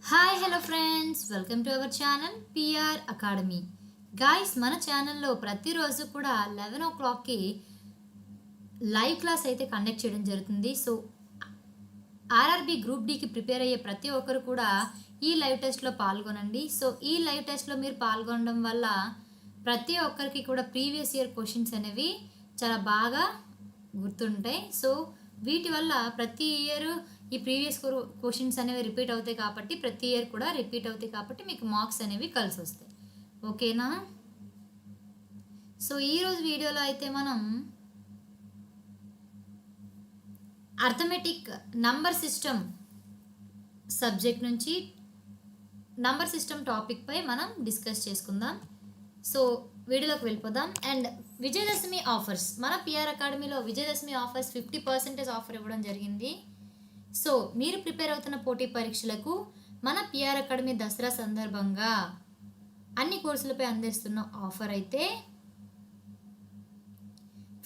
Hi hello friends, welcome to our channel PR academy. Guys, మన ఛానల్లో ప్రతిరోజు కూడా 11 ఓ క్లాక్కి లైవ్ క్లాస్ అయితే కండక్ట్ చేయడం జరుగుతుంది. సో ఆర్ఆర్బీ గ్రూప్ డికి ప్రిపేర్ అయ్యే ప్రతి ఒక్కరు కూడా ఈ లైవ్ టెస్ట్లో పాల్గొనండి. సో ఈ లైవ్ టెస్ట్లో మీరు పాల్గొనడం వల్ల ప్రతి ఒక్కరికి కూడా ప్రీవియస్ ఇయర్ క్వశ్చన్స్ అనేవి చాలా బాగా గుర్తుంటాయి. సో వీటి వల్ల ప్రతి ఇయర్ ఈ ప్రీవియస్ క్వశ్చన్స్ అనేవి రిపీట్ అవుతాయి కాబట్టి ప్రతి ఇయర్ కూడా రిపీట్ అవుతాయి కాబట్టి మీకు మార్క్స్ అనేవి కలిసి వస్తాయి. ఓకేనా? సో ఈరోజు వీడియోలో అయితే మనం అర్థమెటిక్ నంబర్ సిస్టమ్ సబ్జెక్ట్ నుంచి నంబర్ సిస్టమ్ టాపిక్ పై మనం డిస్కస్ చేసుకుందాం. సో వీడియోలోకి వెళ్ళిపోదాం. అండ్ విజయదశమి ఆఫర్స్, మన పిఆర్ అకాడమీలో విజయదశమి ఆఫర్స్ 50% ఆఫర్ ఇవ్వడం జరిగింది. సో మీరు ప్రిపేర్ అవుతున్న పోటీ పరీక్షలకు మన పిఆర్ అకాడమీ దసరా సందర్భంగా అన్ని కోర్సులపై అందిస్తున్న ఆఫర్ అయితే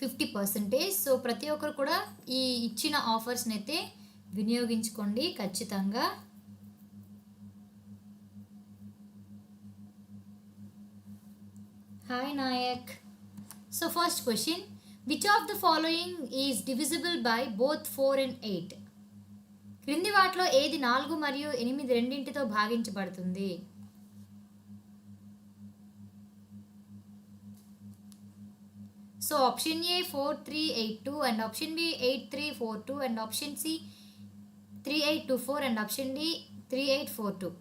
50%. సో ప్రతి ఒక్కరు కూడా ఈ ఇచ్చిన ఆఫర్స్ని అయితే వినియోగించుకోండి ఖచ్చితంగా. Hi Nayak. So first question, which of the following is divisible by both 4 and 8? క్రింది వాటిలో ఏది 4 మరియు 8 రెండింటితో భాగించబడుతుంది? So option A 4382 and option B 8342 and option C 3824 and option D 3842.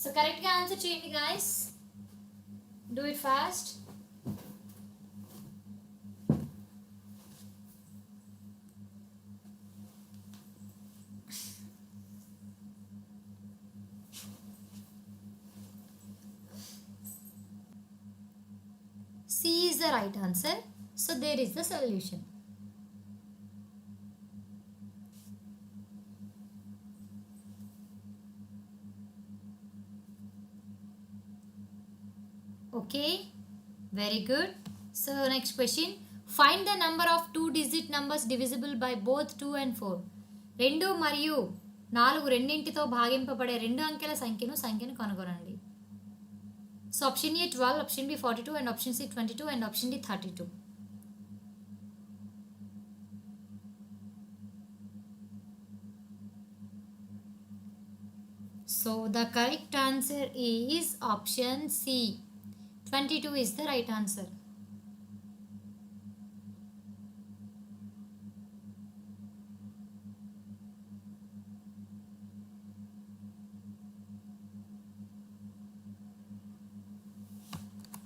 So కరెక్ట్గా ఆన్సర్ చేయండి guys. Do it fast. C is the right answer. So there is the solution. Okay, very good. So next question, find the number of 2-digit numbers divisible by both 2 and 4. 2 మరియు 4 రెండింటితో భాగింపబడే రెండు అంకెల సంఖ్యను కనుగొనండి. So option A 12, option B 42 and option C 22 and option D 32. So the correct answer is option C. 22 is the right answer.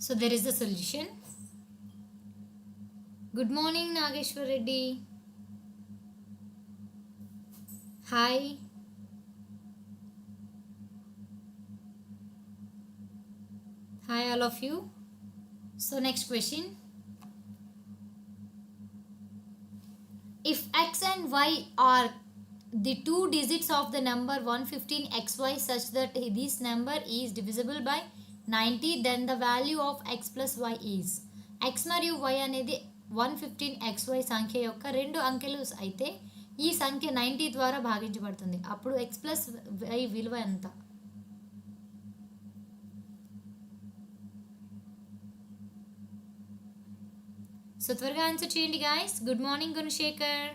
So there is the solution. Good morning Nageshwar Reddy. Hi. Hi all of you. So next question, if x and y are the two digits of the number 115xy such that this number is divisible by 90, then the value of x plus y is. x మరియు y అనేది 115xy సంఖ్య యొక్క రెండు అంకెలు అయితే ఈ సంఖ్య 90 ద్వారా భాగించబడుతుంది. అప్పుడు x plus y విలువ ఎంత? సో త్వరగా ఆన్సర్ చేయండి guys. Good morning Gunasekhar.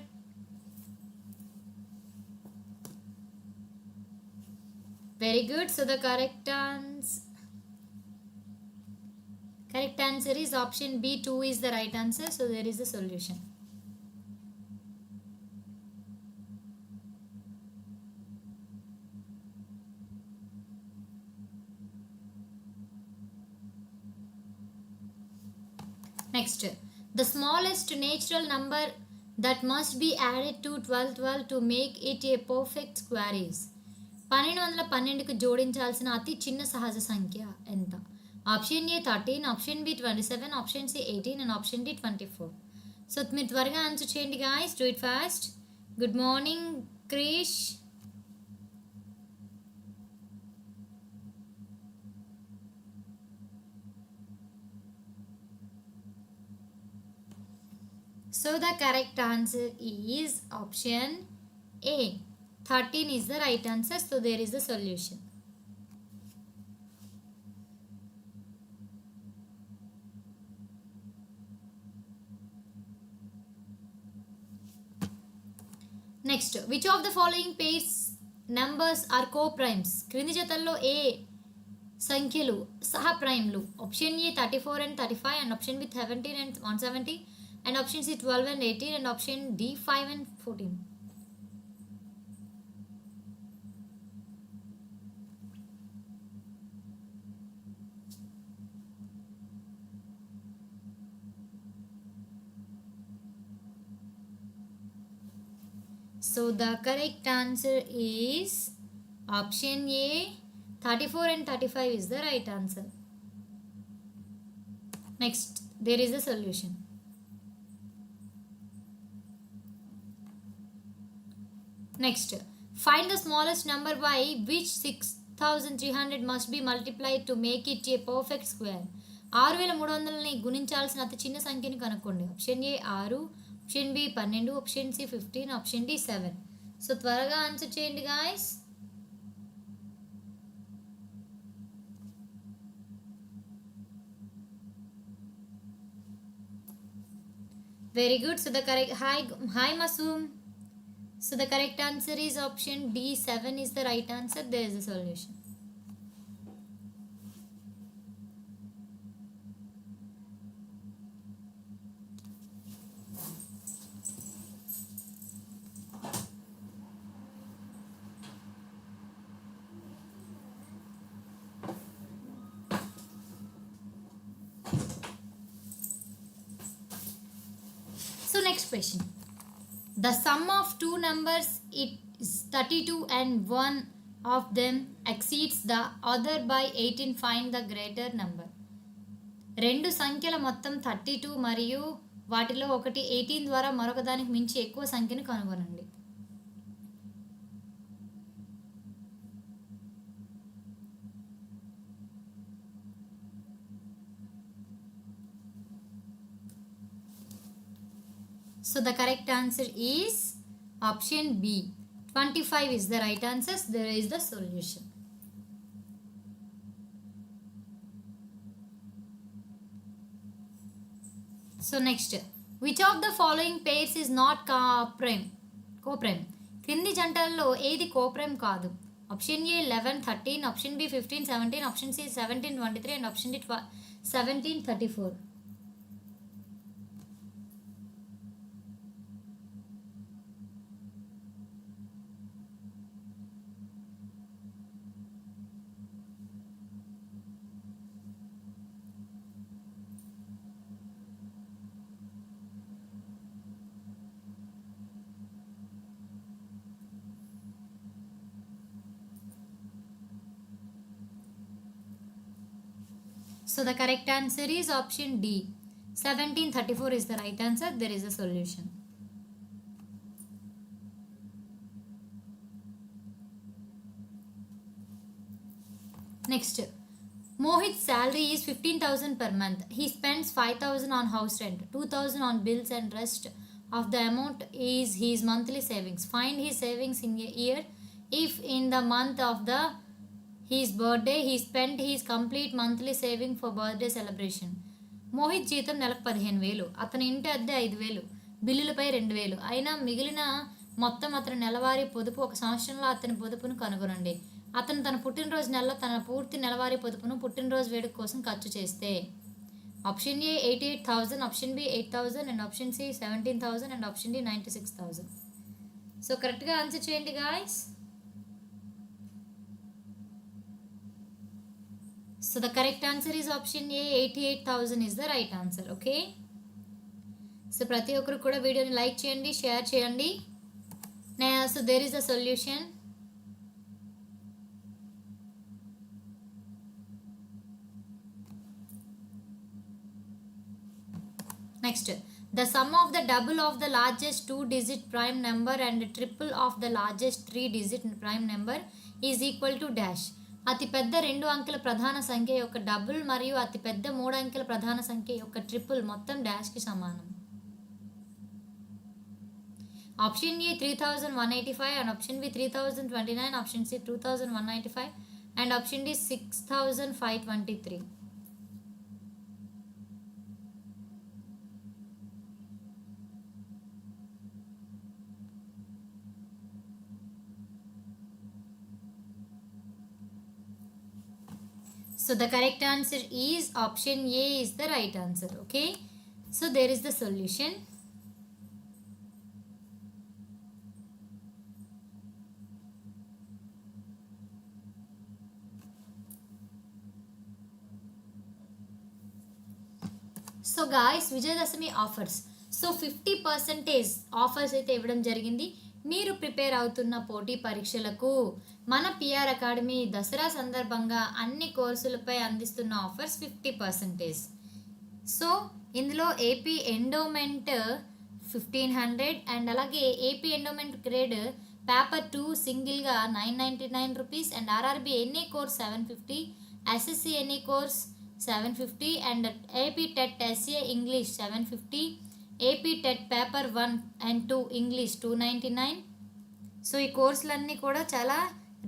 Very good. So the correct answer is option B, 2 is the right answer. So there is the solution. Next, the smallest natural number that must be added to 1212 to make it a perfect square is. 1212కు జోడించాల్సిన అతి చిన్న సహజ సంఖ్య ఎంత? Option A 13, option B 27, option C 18 and option D 24. So మీరు త్వరగా answer చేయండి guys. Do it fast. Good morning Krish. So the correct answer is option A. 13 is the right answer. So there is the solution. Next, which of the following pairs numbers are co-primes? క్రింది జతల్లో ఏ సంఖ్యలు సహ ప్రైమ్లు? Option A 34 and 35 and option B 17 and 170 and option C 12 and 18 and option D 5 and 14. So the correct answer is option A. 34 and 35 is the right answer. Next, there is a solution. Next, find the smallest number by which 6300 must be multiplied to make it a perfect square. 6300ని గుణించాల్సిన అతి చిన్న సంఖ్యని కనుక్కోండి. Option A 6, option B 12, option C 15, option D 7. So త్వరగా answer చేయండి guys. Very good. So the correct hi Masoom. So the correct answer is option D 7 is the right answer. There is a solution. So next question. The sum of two numbers is 32 and one of them exceeds the other by 18. Find the greater number. రెండు సంఖ్యల మొత్తం 32 మరియు వాటిలో ఒకటి 18 ద్వారా మరొక దానికి మించి ఎక్కువ సంఖ్యను కనుగొనండి. So the correct answer is option B. 25 is the right answer. There is the solution. So next, which of the following pairs is not co-prime? క్రింది జంటల్లో ఏది కోప్రైమ్ కాదు? Option A 11 13, option B 15 17, option C 17 23 and option D 17 34. So the correct answer is option D. 1734 is the right answer. There is a solution. Next, Mohit's salary is 15,000 per month. He spends 5,000 on house rent, 2,000 on bills and rest of the amount is his monthly savings. Find his savings in a year. If in the month of his birthday he spent his complete monthly saving for birthday celebration. Mohit జీతం నెలకు 15,000, అతని ఇంటి అద్దె 5,000, బిల్లులపై 2,000 అయినా మిగిలిన మొత్తం అతని నెలవారీ పొదుపు ఒక సంవత్సరంలో అతని పొదుపును కనుగొనండి. అతను తన పుట్టినరోజు నెలలో తన పూర్తి నెలవారీ పొదుపును పుట్టినరోజు వేడుక కోసం ఖర్చు చేస్తే option A 88,000, option B 8,000 and option C 17,000 and option D 96,000. So కరెక్ట్గా ఆన్సర్ చేయండి guys. So the correct answer is option A. 88,000 is the right answer. Okay. So ప్రతి ఒక్కరు కూడా వీడియోని లైక్ చేయండి, షేర్ చేయండి. So there is a solution. Next, the sum of the double of the largest 2-digit prime number and the triple of the largest 3-digit prime number is equal to dash. అతి పెద్ద 2 అంకెల ప్రధాన సంఖ్య యొక్క double మరియు అతి పెద్ద 3 అంకెల ప్రధాన సంఖ్య యొక్క ట్రిపుల్ మొత్తం డాష్కి సమానం. Option A 3185 and option B 3029, option C 2195 and option D 6523. So the correct answer is option A is the right answer. Okay. So there is the solution. So guys Vijayadashami offers. So 50% offers అయితే ఇవ్వడం జరిగింది. మీరు prepare అవుతున్న పోటీ పరీక్షలకు మన PR academy Dasara సందర్భంగా అన్ని కోర్సులపై అందిస్తున్న ఆఫర్స్ 50%. సో ఇందులో ఏపీ ఎండోమెంట్ 1500 అండ్ అలాగే ఏపీ ఎండోమెంట్ గ్రేడ్ పేపర్ 2 సింగిల్గా 999 rupees and RRB any course 750, SSC any course 750 and AP TET SA English 750, AP TET paper 1 and 2 English 299. So ఈ కోర్సులన్నీ కూడా చాలా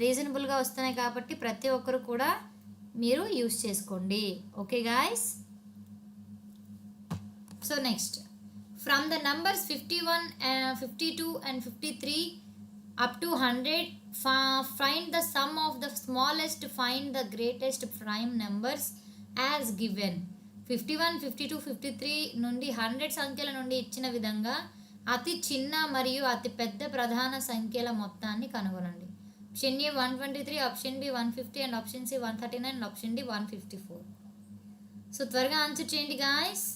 రీజనబుల్గా వస్తున్నాయి కాబట్టి ప్రతి ఒక్కరు కూడా మీరు యూస్ చేసుకోండి. Okay guys. So next, from the numbers 51, 52 and 53 up to 100, find the sum of the smallest, find the greatest prime numbers as given. 51, 52, 53 నుండి 100 సంఖ్యల నుండి ఇచ్చిన విధంగా అతి చిన్న మరియు అతి పెద్ద ప్రధాన సంఖ్యల మొత్తాన్ని కనుగొనండి. Option A 123, option B 150 and option C 139 and option D 154. So త్వరగా ఆన్సర్ చేయండి guys.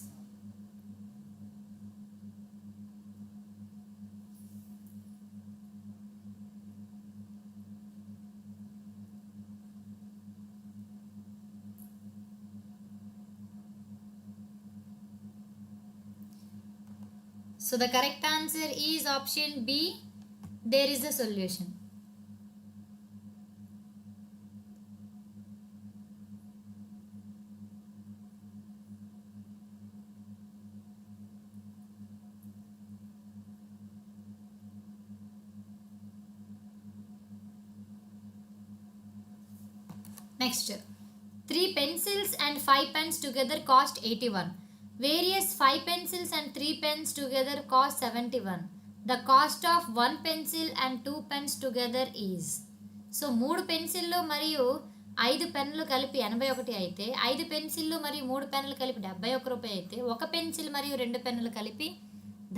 So the correct answer is option B. There is a solution. Next, 3 pencils and 5 pens together cost 81. Various 5 pencils and 3 pens together cost 71. The cost of 1 pencil and 2 pens together is. So 3 పెన్సిళ్ళు మరియు 5 పెన్నులు కలిపి 81 అయితే, 5 పెన్సిళ్ళు మరియు 3 పెన్నులు కలిపి 71 రూపాయలు అయితే, 1 pencil మరియు 2 పెన్నులు కలిపి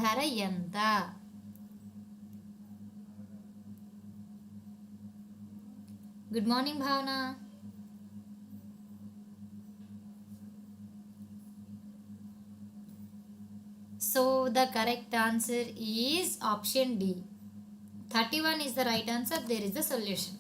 ధర ఎంత? గుడ్ మార్నింగ్ భావన. So the correct answer is option D. 31 is the right answer. There is the solution.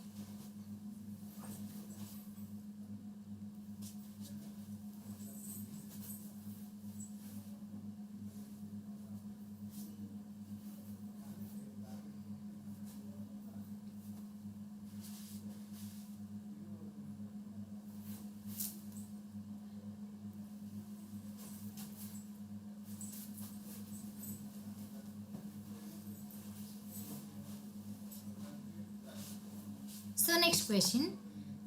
So next question,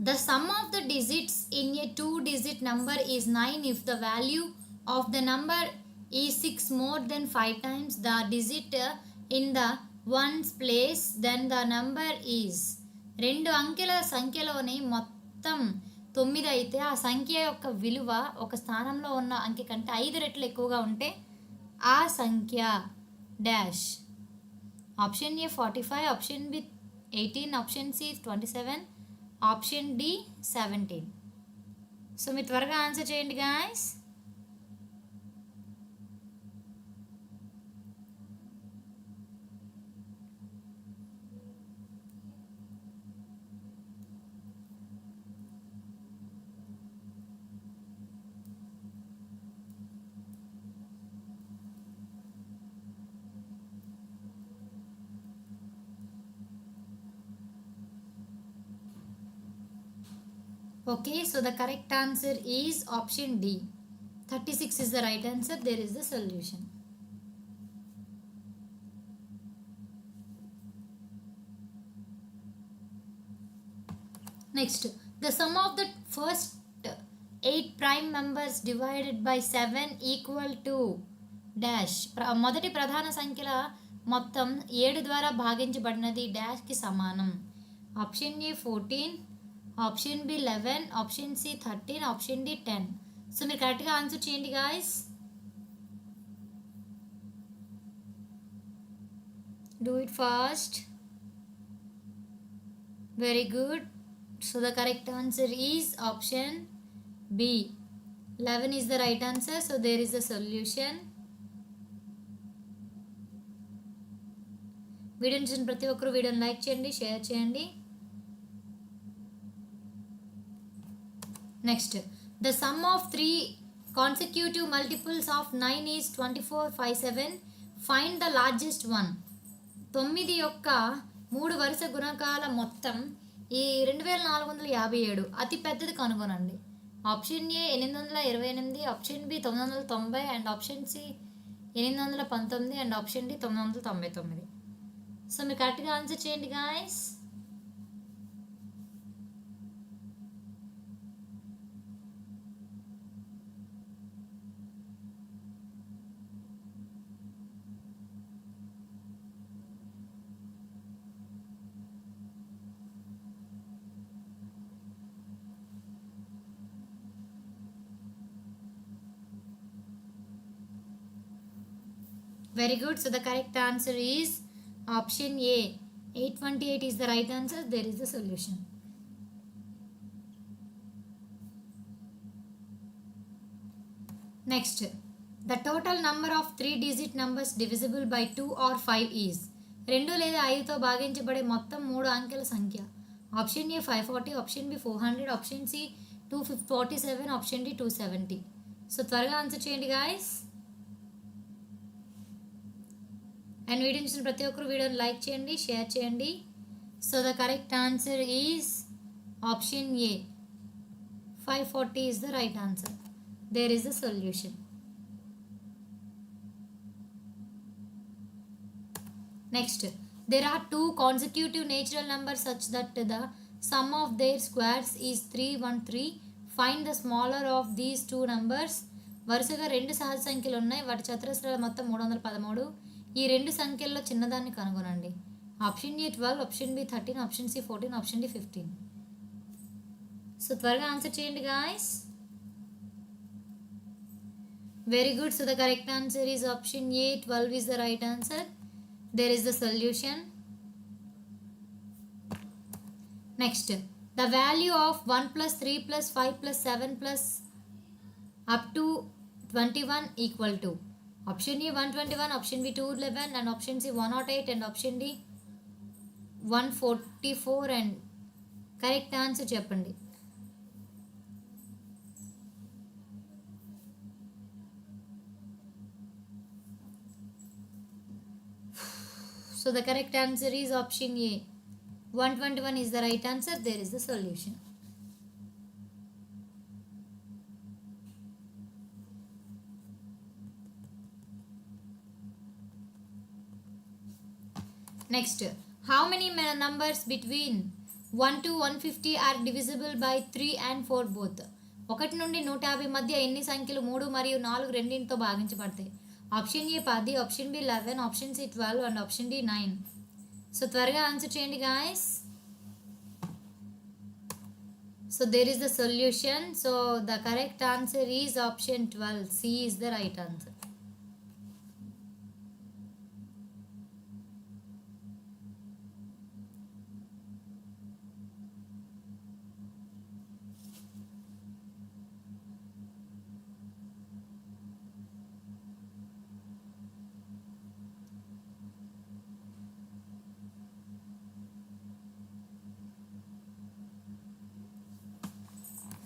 the sum of the digits in a 2-digit number is 9 if the value of the number is 6 more than 5 times the digit in the ones place, then the number is. 2 అంకెల సంఖ్యలోని మొత్తం 9 అయితే ఆ సంఖ్య యొక్క విలువ ఒక స్థానంలో ఉన్న అంకె కంటే 5 రెట్లు ఎక్కువగా ఉంటే ఆ సంఖ్య dash. Option A 45, option B 18, option C 27, option D 17. So మీరు త్వరగా ఆన్సర్ చేయండి guys. Okay, so the correct answer is option D. 36 is the right answer. There is the solution. Next, the sum of the first 8 prime numbers divided by 7 equal to dash. మొదటి ప్రధాన సంఖ్యల మొత్తం 7 ద్వారా భాగించబడినది డాష్కి సమానం. Option A 14, option B 11, option C 13, option D 10. So మీరు కరెక్ట్గా ఆన్సర్ చేయండి guys. Do it fast. Very good. So the correct answer is option B. 11 is the right answer. So there is a solution. Video చూసిన ప్రతి ఒక్కరు వీడియోని like చేయండి, share చేయండి. Next, the sum of 3 consecutive multiples of 9 is 24, 5, 7. Find the largest one. 9 యొక్క 3 వరుస గుణకాల మొత్తం ఈ 2457 అతి పెద్దది కనుగొనండి. Option A 828, option B 990 and option C 819 and option D 999. So మీరు కరెక్ట్గా ఆన్సర్ చేయండి guys. Very good. So the correct answer is option A. 828 is the right answer. There is the solution. Next, the total number of 3-digit numbers divisible by 2 or 5 is. 2 లేదా 5తో భాగించబడే మొత్తం 3 అంకెల సంఖ్య. Option A 540, option B 400, option C 247, option D 270. So త్వరగా answer చేయండి guys. And video చూసిన ప్రతి ఒక్కరు వీడియోని లైక్ చేయండి, షేర్ చేయండి. So the correct answer is option A. 540 is the right answer. There is a solution. Next, there are 2 consecutive natural numbers such that the sum of their squares is 313. Find the smaller of these 2 numbers. వరుసగా 2 సహజ సంఖ్యలు ఉన్నాయి, వాటి చతురస్రాల మొత్తం 313. ఈ 2 సంఖ్యల్లో చిన్నదాన్ని కనుగొనండి. Option A 12, option B 13, option C 14, option D 15. So త్వరగా ఆన్సర్ చేయండి guys. Very good. So the correct answer is option A. 12 is the right answer. There is the solution. Next, the value of 1 plus 3 plus 5 plus 7 plus up to 21 equal to. Option A 121, option B 211 and option C 108 and option D 144 and correct answer చెప్పండి. So the correct answer is option A. 121 is the right answer. There is the solution. Next, how many numbers between 1 to 150 are divisible by 3 and 4 both? 1 నుండి 150 మధ్య ఎన్ని సంఖ్యలు 3 మరియు 4 రెండింటితో భాగించబడతాయి? Option A 10, option B 11, option C 12 and option D 9. So త్వరగా answer చేయండి guys. So there is the solution. So the correct answer is option 12. C is the right answer.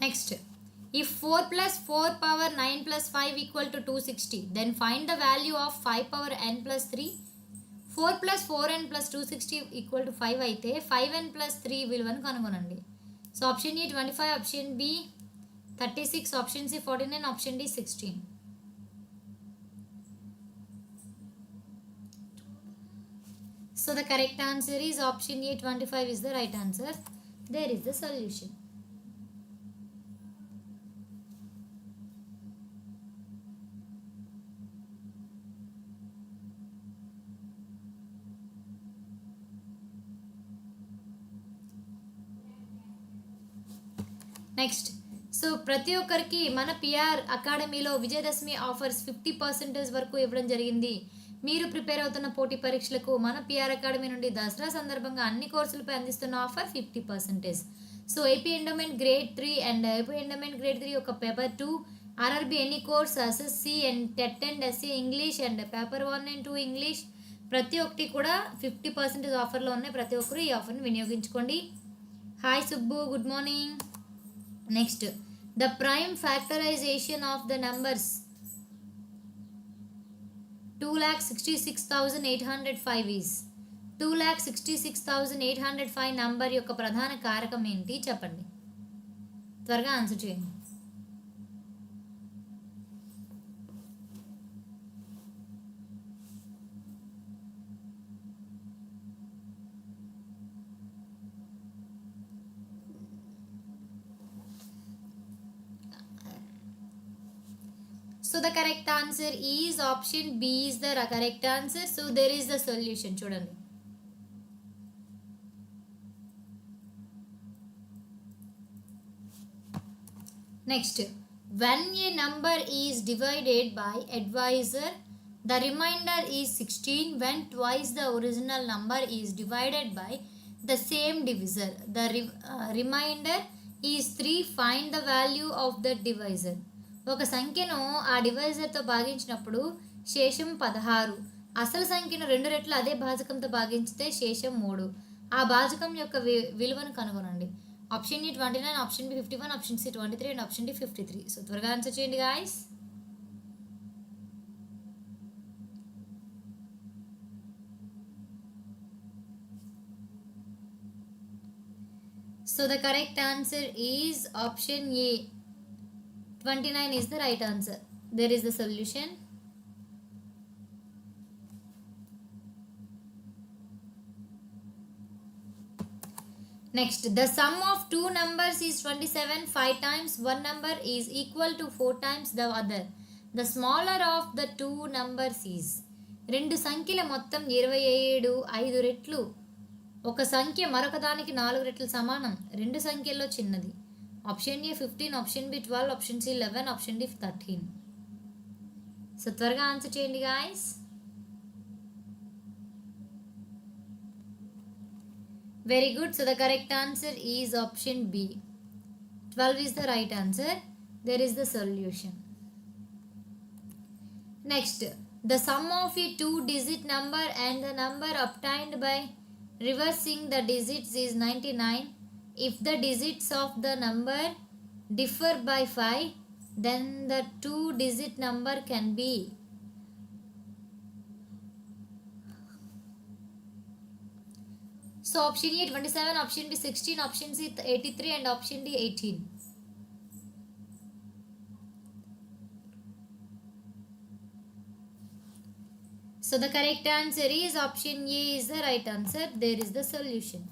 Next, if 4 plus 4 power 9 plus 5 equal to 260, then find the value of 5 power n plus 3. 4 plus 4n plus 260 equal to 5 అయితే 5n plus 3 విలువను కనుగొనండి. So option A 25, option B 36, option C 49, option D 16. So the correct answer is option A 25 is the right answer. There is the solution. Next so ప్రతి ఒక్కరికి మన PR అకాడమీలో Vijayadashami offers 50% వరకు ఇవ్వడం జరిగింది. మీరు ప్రిపేర్ అవుతున్న పోటీ పరీక్షలకు మన పిఆర్ అకాడమీ నుండి దసరా సందర్భంగా అన్ని కోర్సులపై అందిస్తున్న offer 50%. So AP endowment grade 3 and AP endowment grade 3 ఒక paper 2, RRB any course, SSC and TET and SC English and paper 1 and 2 English ప్రతి ఒక్కటి కూడా 50% ఆఫర్లో ఉన్నాయి. ప్రతి ఒక్కరు ఈ ఆఫర్ని వినియోగించుకోండి. Hi Subbu, good morning. Next the prime factorisation of the numbers 2,66,805 is 2,66,805 number యొక్క ప్రధాన కారకం ఏంటి చెప్పండి. త్వరగా ఆన్సర్ చేయండి. So the correct answer is option B is the correct answer. So there is the solution. చూడండి. Next, when a number is divided by advisor, the remainder is 16. When twice the original number is divided by the same divisor, the remainder is 3. Find the value of the divisor. ఒక సంఖ్యను ఆ డివైజర్తో భాగించినప్పుడు శేషం 16. అసలు సంఖ్యను 2 రెట్లు అదే భాజకంతో భాగించితే శేషం 3. ఆ భాజకం యొక్క విలువను కనుగొనండి. Option A 29, option B 51, option C 23 and option D 53. So త్వరగా ఆన్సర్ చేయండి guys. So the correct answer is option A 29 is the right answer. There is the solution. Next, the sum of two numbers is 27. 5 times one number is equal to 4 times the other. The smaller of the two numbers is. రెండు సంఖ్యల మొత్తం 27. 5 రెట్లు ఒక సంఖ్య మరొక దానికి 4 రెట్లు సమానం. రెండు సంఖ్యల్లో చిన్నది. Option A 15, option B 12, option C 11, option D 13. So త్వరగా ఆన్సర్ చేయండి guys. Very good. So the correct answer is option B. 12 is the right answer. There is the solution. Next, the sum of a 2-digit number and the number obtained by reversing the digits is 99. If the digits of the number differ by 5, then the 2-digit number can be. So option A 27, option B 16, option C 83 and option D 18. So the correct answer is option A is the right answer. There is the solution.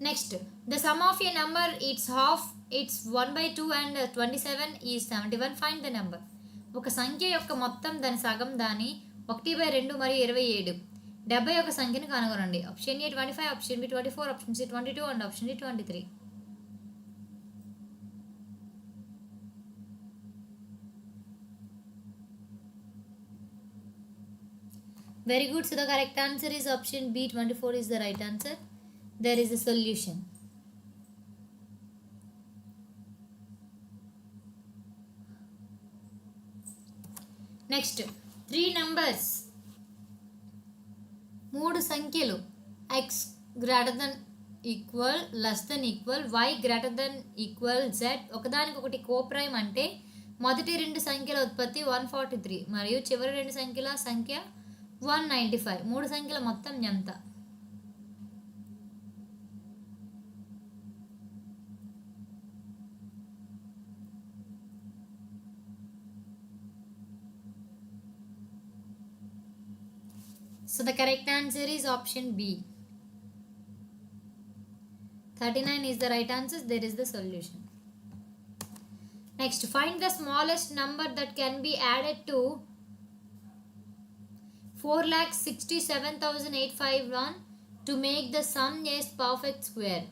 Next, the sum of a number its half, it's 1/2 and 27 is 71. Find the number. ఒక సంఖ్య యొక్క మొత్తం దాని సగం దాని 1/2 మరియు 27. 71 సంఖ్యను కనుగొనండి. Option A 25, option B 24, option C 22 and option D 23. Very good. So the correct answer is option B 24 is the right answer. There is a solution. Next, 3 numbers. 3 సంఖ్యలు x greater than equal, less than equal, y greater than equal, z ఒకదానికొకటి coprime అంటే మొదటి 2 సంఖ్యల ఉత్పత్తి 143 మరియు చివరి 2 సంఖ్యల సంఖ్య 195. 3 సంఖ్యల మొత్తం ఎంత? So the correct answer is option B. 39 is the right answer. There is the solution. Next, find the smallest number that can be added to 4,67,851 to make the sum a perfect square.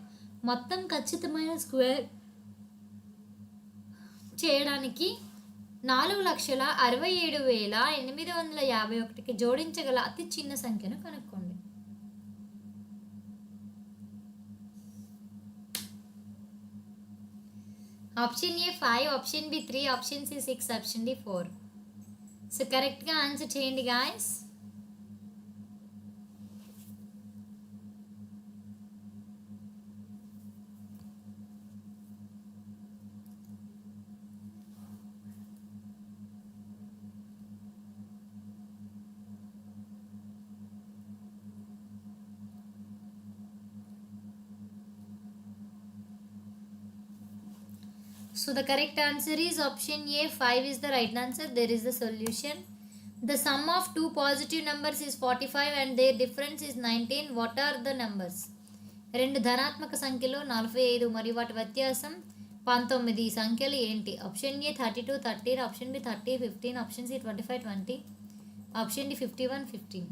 మొత్తం ఖచ్చితమైన square చేయడానికి 4,67,851కి జోడించగల అతి చిన్న సంఖ్యను కనుక్కోండి. Option A 5, option B 3, option C 6, option D 4. So కరెక్ట్గా answer చేయండి guys. So the correct answer is option A. 5 is the right answer. There is the solution. The sum of two positive numbers is 45 and their difference is 19. What are the numbers? రెండు ధనాత్మక సంఖ్యలు 45 మరియు వాటి వ్యత్యాసం 19. ఈ సంఖ్యలు ఏంటి? Option A 32 13, option B 30 15, option C 25 20, option D 51 15.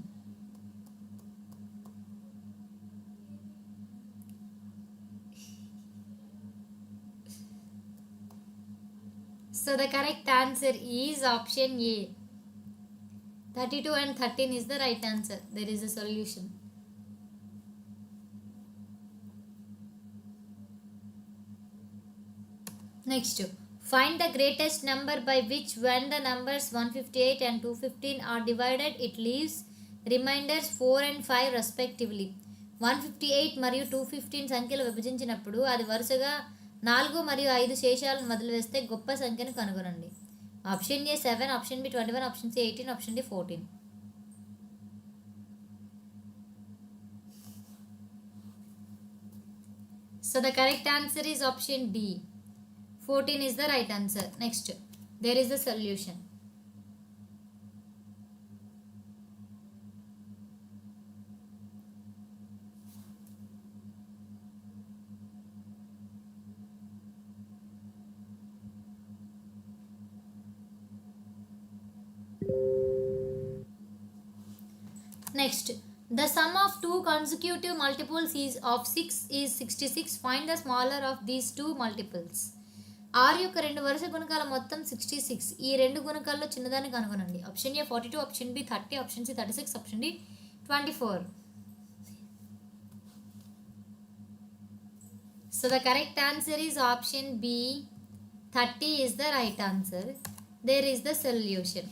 So the correct answer is option A. 32 and 13 is the right answer. There is a solution. Next, find the greatest number by which when the numbers 158 and 215 are divided, it leaves remainders 4 and 5 respectively. 158 మరియు 215 సంఖ్యలు విభజించినప్పుడు అది వరుసగా 4 మరియు 5 శేషాలను వదిలివేస్తే గొప్ప సంఖ్యను కనుగొనండి. Option A 7, option B 21, option C 18, option D 14. So the correct answer is option D. 14 is the right answer. Next, there is the solution. Next, the sum of two consecutive multiples of 6 is 66. Find the smaller of these two multiples. R యొక్క రెండు వరుస గుణకాల మొత్తం 66. ఈ రెండు గుణకాల్లో చిన్నదాన్ని కనుగొనండి. Option A 42, option B 30, option C 36, option D 24. So the correct answer is option B. 30 is the right answer. There is the solution.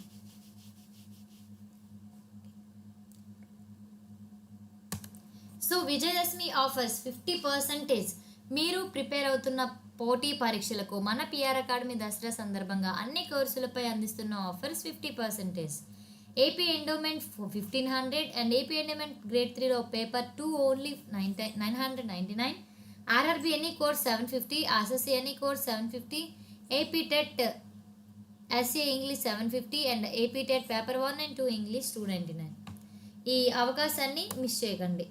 So Vijayadashami offers 50%. మీరు ప్రిపేర్ అవుతున్న పోటీ పరీక్షలకు మన పిఆర్ అకాడమీ దసరా సందర్భంగా అన్ని కోర్సులపై అందిస్తున్న offers 50%. AP endowment 1500 and AP endowment grade 3లో paper 2 only 999, RRB any course 750, RSC any course 750, AP TET SA English 750 and AP TET paper 1 and 2 English 299. ఈ అవకాశాన్ని మిస్ చేయకండి.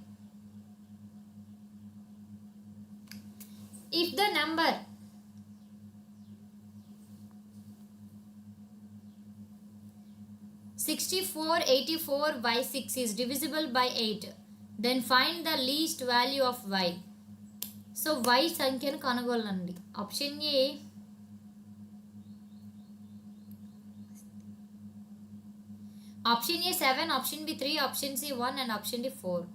If the number (6484/6) is divisible by 8, then find the least value of y. So y సంఖ్యను కనుగొనండి. Option A option A 7, option B 3, option C 1 and option D 4.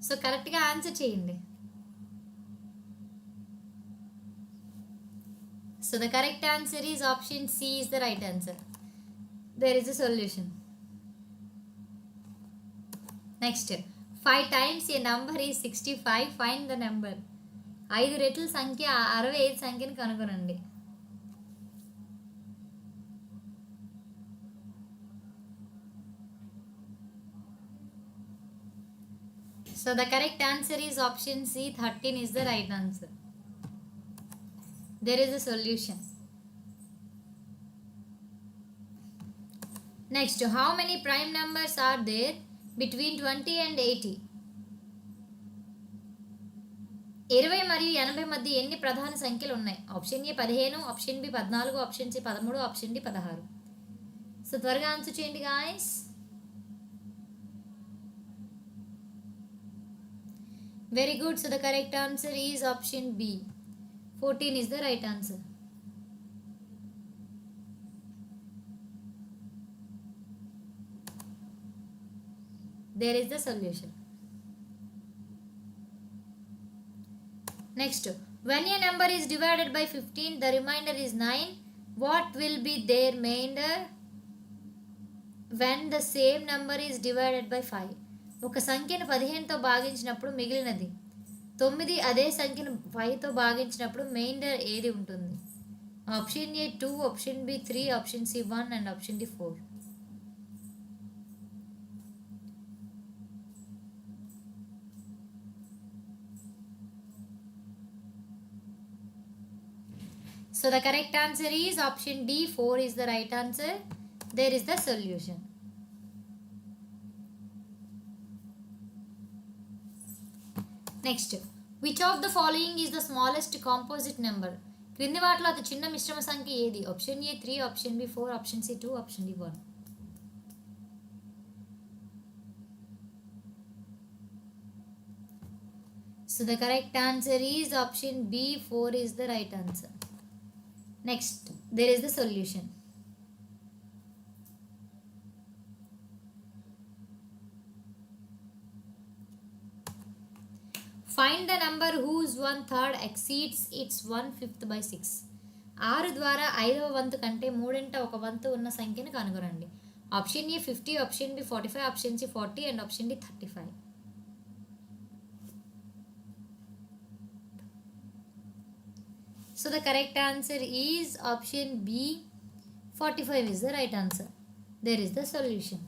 So కరెక్ట్గా answer చేయండి. So the correct answer is option C is the right answer. There is a solution. Next, 5 times a number is 65. Find the number. 5 రెట్ల సంఖ్య 65 సంఖ్యను కనుగొనండి. So the correct answer is option C. 13 is the right answer. There is a solution. Next, how many prime numbers are there between 20 and 80? 20 మరియు 80 మధ్య ఎన్ని ప్రధాన సంఖ్యలు ఉన్నాయి? Option A 15, option B 14, option C 13, option D 16. So త్వరగా answer చేయండి guys. Very good. So the correct answer is option B. 14 is the right answer. There is the solution. Next, when a number is divided by 15, the remainder is 9. What will be their remainder when the same number is divided by 5? ఒక సంఖ్యను 15తో భాగించినప్పుడు మిగిలినది 9, అదే సంఖ్యను 5తో భాగించినప్పుడు remainder ఏది ఉంటుంది? Option A 2, option B 3, option C 1 and option D 4. So the correct answer is option D, 4 is the right answer. There is the solution. Next, which of the following is the smallest composite number? క్రింది వాటిలో అతి చిన్న మిశ్రమ సంఖ్య ఏది? Option A 3, option B 4, option C 2, option D 1. So the correct answer is option B, 4 is the right answer. Next, there is the solution. Find the number whose 1/3 exceeds its 1/5 by 6. 6 ద్వారా 5వ వంతు కంటే మూడింట ఒక వంతు ఉన్న సంఖ్యను కనుగొనండి. Option A 50, option B 45, option C 40 and option D 35. So the correct answer is option B, 45 is the right answer. There is the solution.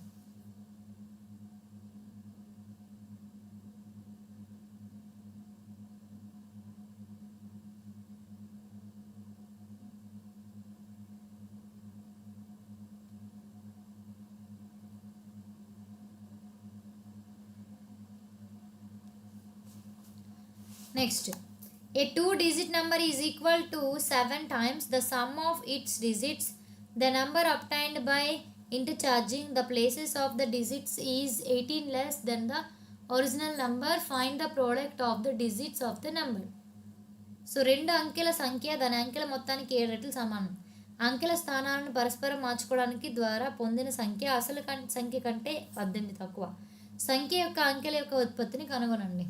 Next, a 2-digit number is equal to 7 times the sum of its digits. The number obtained by interchanging the places of the digits is 18 less than the original number. Find the product of the digits of the number. So 2 అంకెల సంఖ్య దాని అంకెల మొత్తానికి 7 రెట్లు సమానం. అంకెల స్థానాలను పరస్పరం మార్చుకోవడానికి ద్వారా పొందిన సంఖ్య అసలు సంఖ్య కంటే 18 తక్కువ. సంఖ్య యొక్క అంకెల యొక్క ఉత్పత్తిని కనుగొనండి.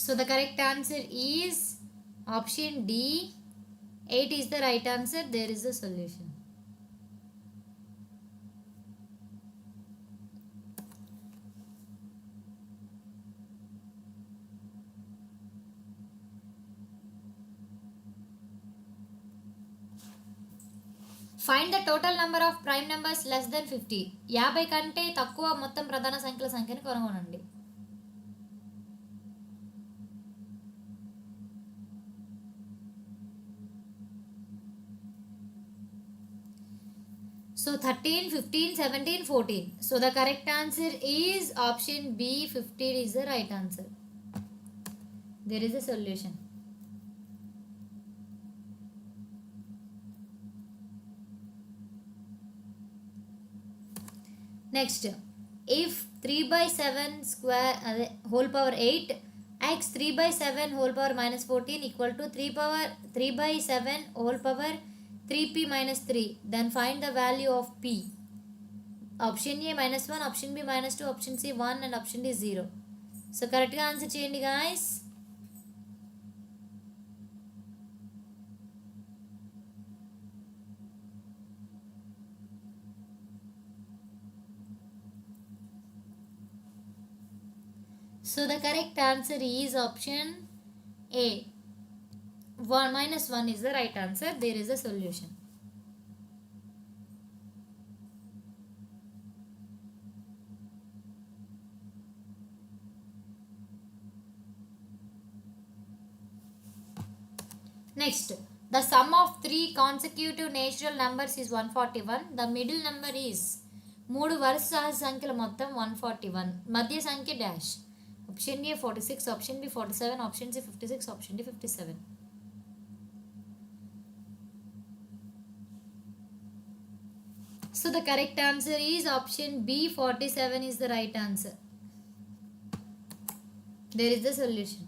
So the correct answer is option D, 8 is the right answer. There is the solution. Find the total number of prime numbers less than 50. 50 కంటే తక్కువ మొత్తం ప్రధాన సంఖ్యల సంఖ్యను కనుగొనండి. So 13, 15, 17, 14. So the correct answer is option B, 15 is the right answer. There is a solution. Next, if 3 by 7 square whole power 8 x 3 by 7 whole power minus 14 equal to 3 by 7 whole power 3p minus 3, then find the value of p. Option A -1, option B -2, option C 1 and option D 0. So correct గా answer చేయండి guys. So the correct answer is option A, 1 minus 1 is the right answer. There is a solution. Next, the sum of 3 consecutive natural numbers is 141. The middle number is 3 వరుస సహజ సంఖ్యల మొత్తం 141. మధ్య సంఖ్య dash. Option A 46, option B 47, option C 56, option D 57. So the correct answer is option B, 47 is the right answer. There is the solution.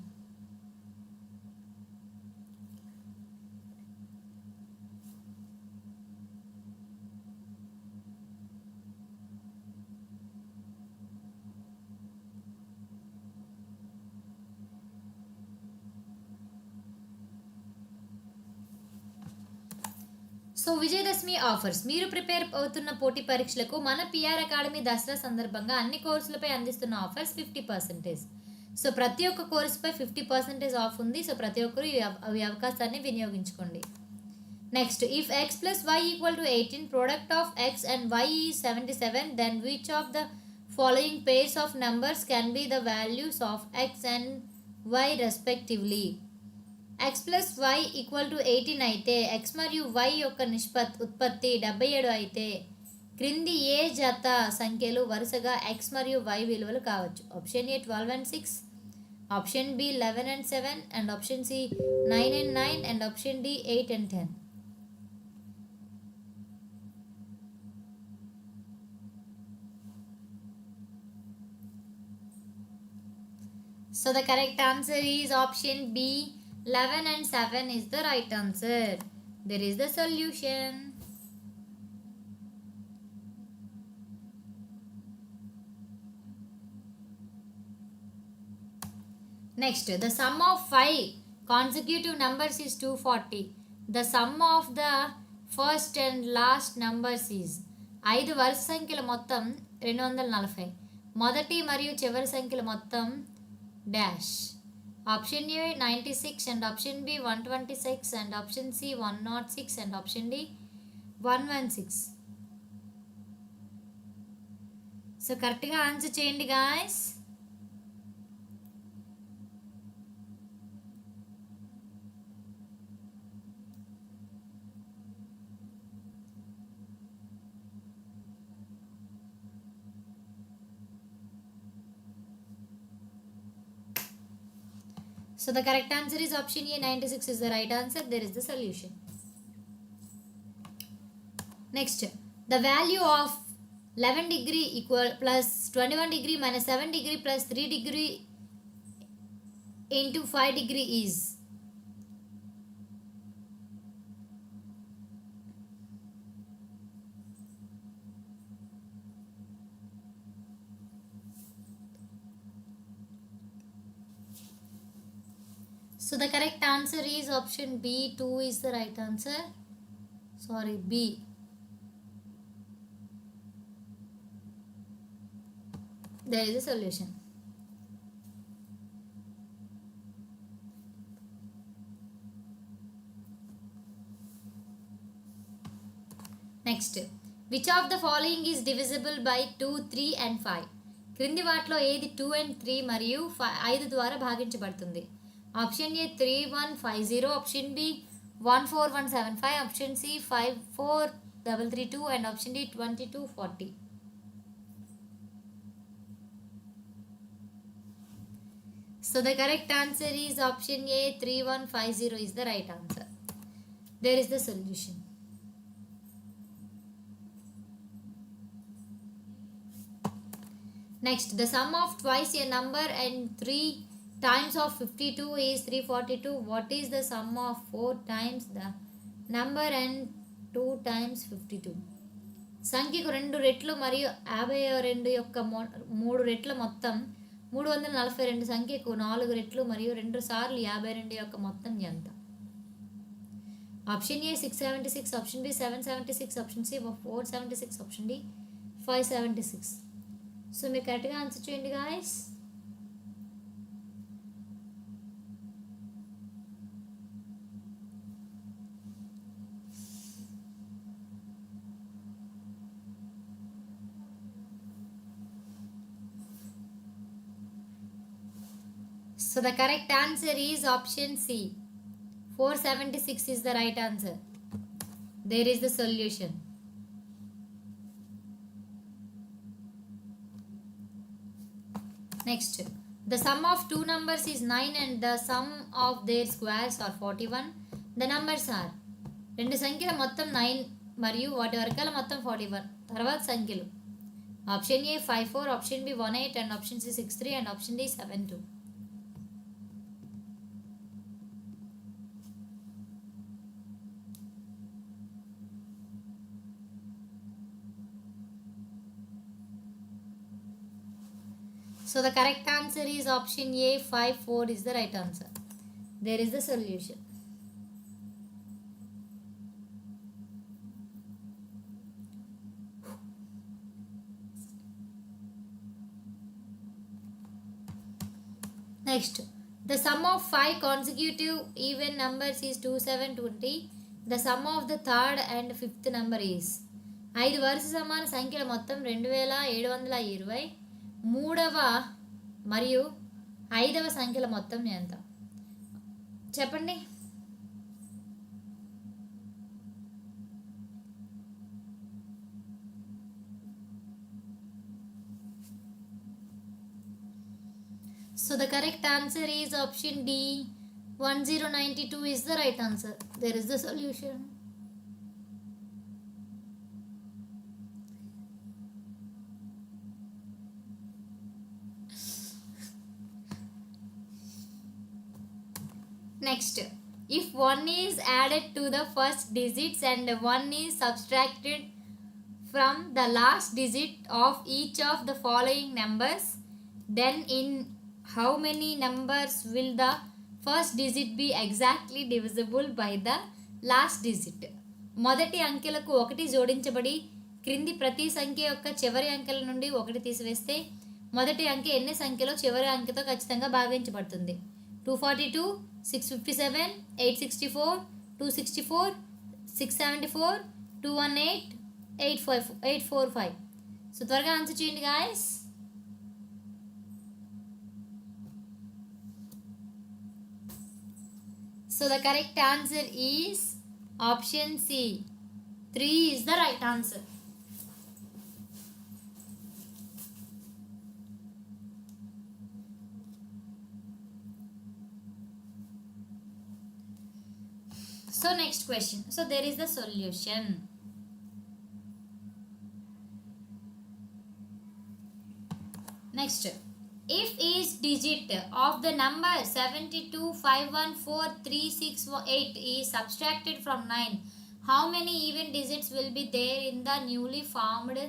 So Vijayadashami offers. మీరు prepare అవుతున్న పోటీ పరీక్షలకు మన పిఆర్ అకాడమీ దసరా సందర్భంగా అన్ని కోర్సులపై అందిస్తున్న ఆఫర్స్ 50%. సో ప్రతి ఒక్క కోర్సుపై 50% ఆఫ్ ఉంది. సో ప్రతి ఒక్కరు ఈ అవకాశాన్ని వినియోగించుకోండి. Next, if X plus Y equal to 18, product of X and Y is 77, then which of the following pairs of numbers can be the values of X and Y respectively. X plus Y equal to 18 అయితే X మరియు why యొక్క ఉత్పత్తి 77 అయితే క్రింది ఏ జత సంఖ్యలు వరుసగా X మరియు వై విలువలు కావచ్చు. Option A 12 and 6, option B 11 and 7, and option C 9 and 9, and option D 8 and 10. So the correct answer is option B, 11 and 7 is the right answer. There is the solution. Next, the sum of 5 consecutive numbers is 240. The sum of the first and last numbers is 5 వరుస సంఖ్యల మొత్తం 240. మొదటి మరియు చివరి సంఖ్యల మొత్తం dash. Option A 96, and option B 126, and option C 106, and option D 116. So కరెక్ట్గా answer చేయండి guys. So the correct answer is option A, 96 is the right answer. There is the solution. Next, the value of 11 degree equal plus 21 degree minus 7 degree plus 3 degree into 5 degree is. So the correct answer is option B, 2 is the right answer. Sorry, B. There is a solution. Next, which of the following is divisible by 2, 3 and 5? క్రింది వాటిలో ఏది 2 and 3 మరియు 5 ద్వారా భాగించబడుతుంది. Option A 3150, option B 14175, option C 54332, and option D 2240. So the correct answer is option A, 3150 is the right answer. There is the solution. Next, the sum of twice a number and 3 times of 52 is 342. What is the sum of 4 times the number and 2 times 52? సంఖ్యకు 2 రెట్లు మరియు 52 యొక్క 3 రెట్ల మొత్తం 342. సంఖ్యకు 4 రెట్లు మరియు 2 సార్లు 52 యొక్క మొత్తం ఎంత? Option A 676, option B 776, option C 476, option D 576. So మీరు కరెక్ట్గా ఆన్సర్ చేయండి guys. So the correct answer is option C. 476 is the right answer. There is the solution. Next, the sum of two numbers is 9 and the sum of their squares are 41. The numbers are రెండు సంఖ్యల మొత్తం 9 మరియు వాటి వర్గాల మొత్తం 41. తర్వాత సంఖ్యలు option A 54, option B 18 and option C 63 and option D 72. So the correct answer is option A, 54 is the right answer. There is the solution. Next, the sum of 5 consecutive even numbers is 2720. The sum of the third and fifth number is 5 వరుస సమాన సంఖ్యల మొత్తం 2720. మూడవ మరియు 5వ సంఖ్యల మొత్తం ఎంత చెప్పండి. So the correct answer is option D. 1092 is the right answer. There is the solution. Next, if 1 is added to the first digits and 1 is subtracted from the last digit of each of the following numbers, then in how many numbers will the first digit be exactly divisible by the last digit? మొదటి అంకెలకు 1 జోడించబడి క్రింది ప్రతి సంఖ్య యొక్క చివరి అంకెల నుండి 1 తీసివేస్తే మొదటి అంకె ఎన్ని సంఖ్యలో చివరి అంకెతో ఖచ్చితంగా భాగించబడుతుంది? 242, 657, 864, 264, 674, 218, 845. సో త్వరగా ఆన్సర్ చేయండి guys. So the correct answer is option C. 3 is the right answer. So next question. So there is the solution. Next, if each digit of the number 72514368 is subtracted from 9, how many even digits will be there in the newly formed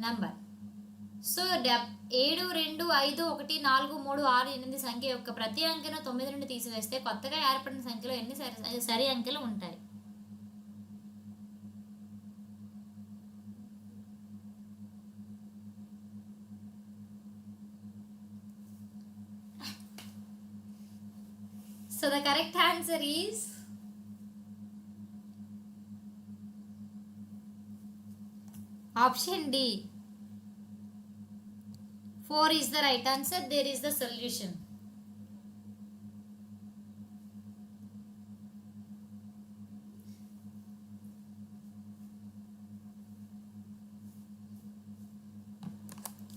number? So 7 2 5 1 4 3 6 8 సంఖ్య యొక్క ప్రతి అంకెను 9 నుండి తీసివేస్తే కొత్తగా ఏర్పడిన సంఖ్యలో ఎన్ని సరి అంకెలు ఉంటాయి? So the correct answer is option D. 4 is the right answer. There is the solution.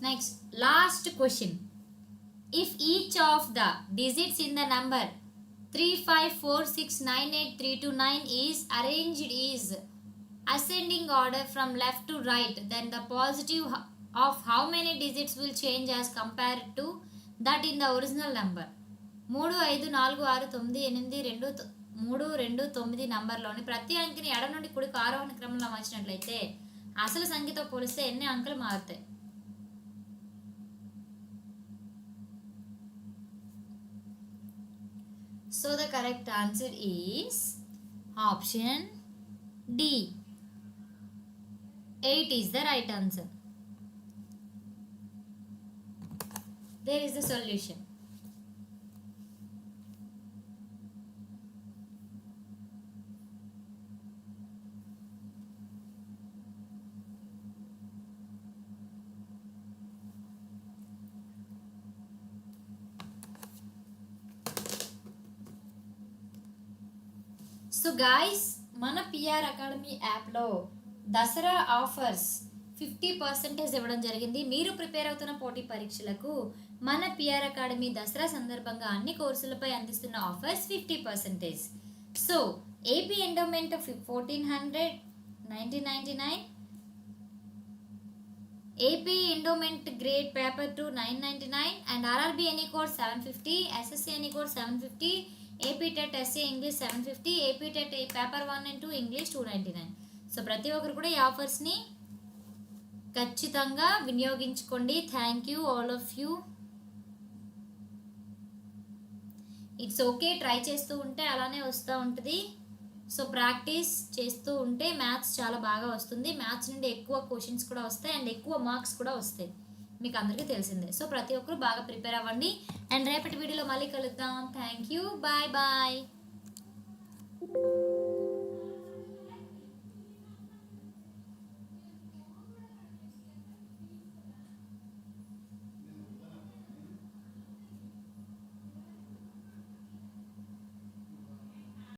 Next, last question. If each of the digits in the number 354698329 is arranged is ascending order from left to right, then the positive of how many digits will change as compared to that in the original number? 3 5 4 6 9 8 2 3 2 9 నంబర్లోని ప్రతి అంకెని ఎడమ నుండి కుడికి ఆరోహణ క్రమంలో మార్చినట్లయితే అసలు సంఖ్యతో పోలిస్తే ఎన్ని అంకెలు మారుతాయి? So the correct answer is option D. 8 is the right answer. There is the solution. So guys, మన పిఆర్ అకాడమీ యాప్లో దసరా ఆఫర్స్ 50% ఇవ్వడం జరిగింది. మీరు ప్రిపేర్ అవుతున్న పోటీ పరీక్షలకు మన పిఆర్ అకాడమీ దసరా సందర్భంగా అన్ని కోర్సులపై అందిస్తున్న offers 50%. So AP endowment 1499, AP endowment grade paper 2 999 and RRB any course 750, SSC any course 750, AP TET SA English 750, AP TET paper 1 and 2 English 299. So ప్రతి ఒక్కరు కూడా ఈ ఆఫర్స్ని ఖచ్చితంగా వినియోగించుకోండి. Thank you all of you. It's okay, try చేస్తూ ఉంటే అలానే వస్తూ ఉంటుంది. సో ప్రాక్టీస్ చేస్తూ ఉంటే మ్యాథ్స్ చాలా బాగా వస్తుంది. మ్యాథ్స్ నుండి ఎక్కువ క్వశ్చన్స్ కూడా వస్తాయి అండ్ ఎక్కువ మార్క్స్ కూడా వస్తాయి, మీకు అందరికీ తెలిసిందే. సో ప్రతి ఒక్కరు బాగా ప్రిపేర్ అవ్వండి అండ్ రేపటి వీడియోలో మళ్ళీ కలుద్దాం. Thank you, bye bye.